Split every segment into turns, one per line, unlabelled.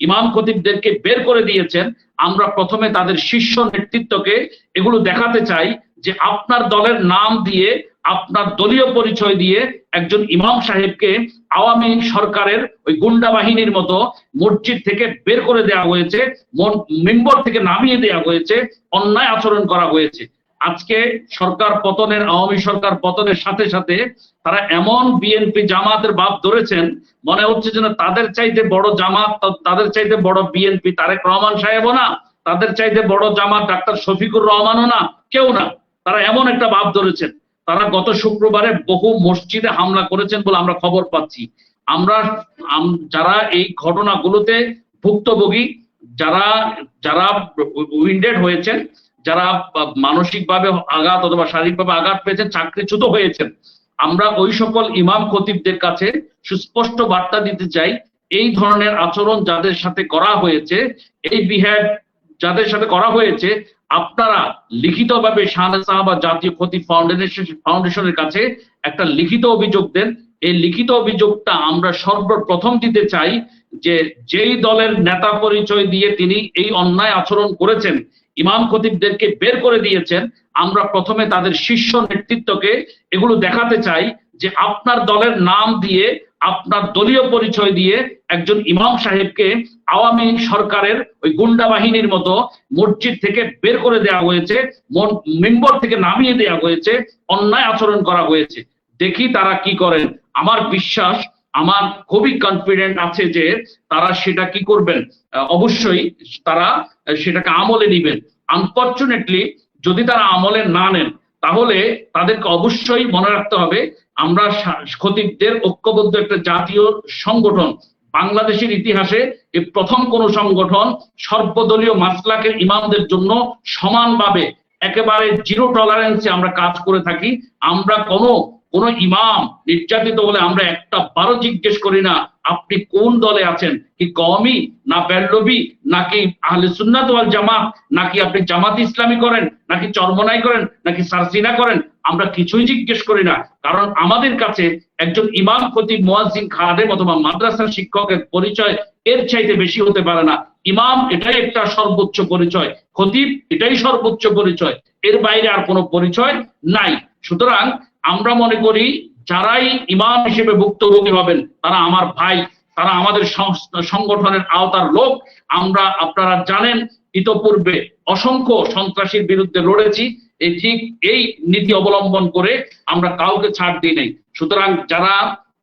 ইমাম খতিবদেরকে বের করে দিয়েছেন, আমরা প্রথমে তাদের শীর্ষ নেতৃত্বকে এগুলো দেখাতে চাই যে আপনার দলের নাম দিয়ে, আপনার দলীয় পরিচয় দিয়ে একজন ইমাম সাহেবকে আওয়ামী সরকারের ওই গুন্ডা বাহিনীর মতো মসজিদ থেকে বের করে দেওয়া হয়েছে, মেম্বর থেকে নামিয়ে দেওয়া হয়েছে, অন্যায় আচরণ করা হয়েছে। আজকে সরকার পতনের, আওয়ামী সরকার পতনের সাথে সাথে তারা এমন বিএনপি জামাতের বাপ ধরেছেন, মনে হচ্ছে যেন তাদের চাইতে বড় জামাত, তাদের চাইতে বড় বিএনপি তারেক রহমান সাহেবও না, তাদের চাইতে বড় জামাত ডাক্তার শফিকুর রহমানও না, কেউ না। তারা এমন একটা ভাব ধরেছেন। তারা গত শুক্রবারে বহু মসজিদে হামলা করেছেন বলে আমরা খবর পাচ্ছি। আমরা যারা এই ঘটনাগুলোতে ভুক্তভোগী, যারা যারা উইন্ডেড হয়েছেন, যারা মানসিকভাবে আঘাত অথবা শারীরিকভাবে আঘাত পেয়েছেন, চাকরিচ্যুত হয়েছেন, আমরা ওই সকল ইমাম খতিবদের কাছে সুস্পষ্ট বার্তা দিতে চাই, এই ধরনের আচরণ যাদের সাথে করা হয়েছে, এই বিহেভ যাদের সাথে করা হয়েছে, আপনারা লিখিতভাবে শাহনেওয়াজ সাহাবা জাতীয় খতিব ফাউন্ডেশনের কাছে একটা লিখিত অভিযোগ দেন। এই লিখিত অভিযোগটা আমরা সর্বপ্রথম দিতে চাই যে যেই দলের নেতা পরিচয় দিয়ে তিনি এই অন্যায় আচরণ করেছেন, ইমাম খতিবদেরকে বের করে দিয়েছেন, আমরা প্রথমে তাদের শীর্ষ নেতৃত্বকে এগুলো দেখাতে চাই যে আপনার দলের নাম দিয়ে, আপনার দলীয় পরিচয় দিয়ে একজন ইমাম সাহেবকে আওয়ামী সরকারের ওই গুন্ডা বাহিনীর মতো মসজিদ থেকে বের করে দেওয়া হয়েছে, মেম্বর থেকে নামিয়ে দেওয়া হয়েছে, অন্যায় আচরণ করা হয়েছে। দেখি তারা কি করেন। আমার বিশ্বাস, আমার খুবই কনফিডেন্ট আছে যে তারা সেটা কি করবেন, অবশ্যই তারা সেটাকে আমলে নিবেন। আনফরচুনেটলি যদি তারা আমলে না নেন, তাহলে তাদেরকে অবশ্যই মনে রাখতে হবে আমরা খতিবদের ঐক্যবদ্ধ একটা জাতীয় সংগঠন, বাংলাদেশের ইতিহাসে এই প্রথম কোন সংগঠন সর্বদলীয় মাসলাকের ইমামদের জন্য সমানভাবে একেবারে জিরো টলারেন্সে আমরা কাজ করে থাকি। আমরা কোন ইমাম নির্যাতিত হলে আমরা একটা বারো জিজ্ঞেস করি না আপনি কোন দলে আছেন, কি কওমি না বেল্লবি নাকি আহলে সুন্নাত ওয়াল জামাত, নাকি আপনি জামাত ইসলামী করেন, নাকি চরমনাই করেন, নাকি সারসিনা করেন, আমরা কিছুই জিজ্ঞেস করি না। কারণ আমাদের কাছে একজন ইমাম খতিব মুয়াজ্জিন খাদেম অথবা মাদ্রাসার শিক্ষকের পরিচয় এর চাইতে বেশি হতে পারে না। ইমাম এটাই একটা সর্বোচ্চ পরিচয়, খতিব এটাই সর্বোচ্চ পরিচয়, এর বাইরে আর কোনো পরিচয় নাই। সুতরাং আমরা মনে করি যারাই ইমাম হিসেবে ভুক্তভোগী হবেন তারা আমার ভাই, তারা আমাদের সংগঠনের আওতার লোক। আমরা, আপনারা জানেন, ইতোপূর্বে অসংখ্য সন্ত্রাসীর বিরুদ্ধে লড়েছি, ঠিক এই নীতি অবলম্বন করে আমরা কাউকে ছাড় দিই নাই। সুতরাং যারা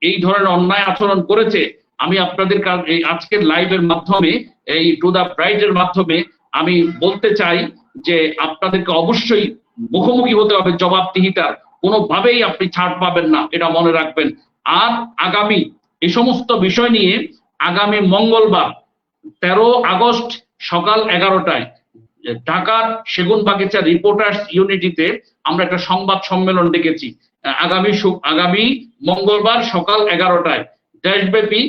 এই ধরনের অন্যায় আচরণ করেছে, আমি আপনাদের এই আজকের লাইভের মাধ্যমে, এই টু দা ব্রাইটের মাধ্যমে আমি বলতে চাই যে আপনাদেরকে অবশ্যই মুখোমুখি হতে হবে জবাবদিহিতার, কোনোভাবেই আপনি ছাড় পাবেন না, এটা মনে রাখবেন। আর আগামী এই সমস্ত বিষয় নিয়ে আগামী মঙ্গলবার 13 আগস্ট সকাল 11টায় ঢাকার সেগুনবাগিচা রিপোর্টার্স ইউনিটিতে আমরা একটা সংবাদ সম্মেলন ডেকেছি। আগামী মঙ্গলবার সকাল 11টায় দেশব্যাপী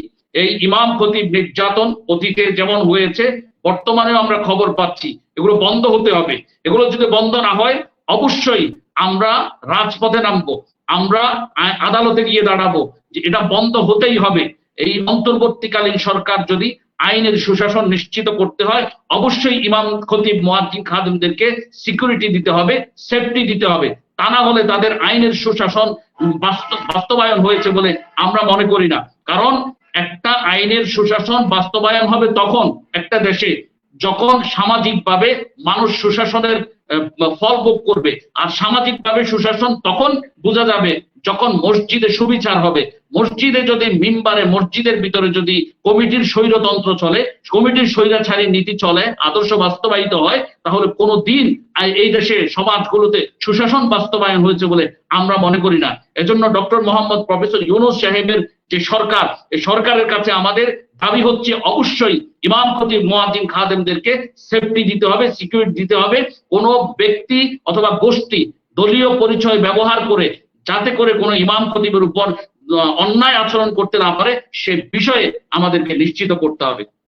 এই ইমাম খতিব নির্যাতন অতীতে যেমন হয়েছে, বর্তমানেও আমরা খবর পাচ্ছি, এগুলো বন্ধ হতে হবে। এগুলো যদি বন্ধ না হয় অবশ্যই আমরা রাজপথে নামবো, আমরা আদালতে গিয়ে দাঁড়াবো যে এটা বন্ধ হতেই হবে। এই অন্তর্বর্তীকালীন সরকার যদি আইনের সুশাসন নিশ্চিত করতে হয়, অবশ্যই ইমাম খতিব মুয়াজ্জিন খাদেমদেরকে সিকিউরিটি দিতে হবে, সেফটি দিতে হবে। তা না হলে তাদের আইনের সুশাসন বাস্তবায়ন হয়েছে বলে আমরা মনে করি না। কারণ একটা আইনের সুশাসন বাস্তবায়ন হবে তখন একটা দেশে যখন সামাজিকভাবে মানুষ সুশাসনের ফল ভোগ করবে। আর সামাজিকভাবে সুশাসন তখন বোঝা যাবে যখন মসজিদে সুবিচার হবে। মসজিদে যদি মিম্বারে, মসজিদের ভিতরে যদি কমিটির স্বৈরতন্ত্র চলে, কমিটির স্বৈরাচারী নীতি চলে, আদর্শ বাস্তবায়িত হয়, তাহলে কোনোদিন এই দেশে সমাজগুলোতে সুশাসন বাস্তবায়ন হয়েছে বলে আমরা মনে করি না। এজন্য ডক্টর মোহাম্মদ প্রফেসর ইউনূস সাহেবের যে সরকার, এই সরকারের কাছে আমাদের দাবি হচ্ছে অবশ্যই ইমাম খতিব মুয়াজ্জিন খাদেমদেরকে সেফটি দিতে হবে, সিকিউরিটি দিতে হবে। কোনো ব্যক্তি অথবা গোষ্ঠী দলীয় পরিচয় ব্যবহার করে যাতে করে কোনো ইমাম খতিবের উপর অন্যায় আচরণ করতে না পারে সে বিষয়ে আমাদেরকে নিশ্চিত করতে হবে।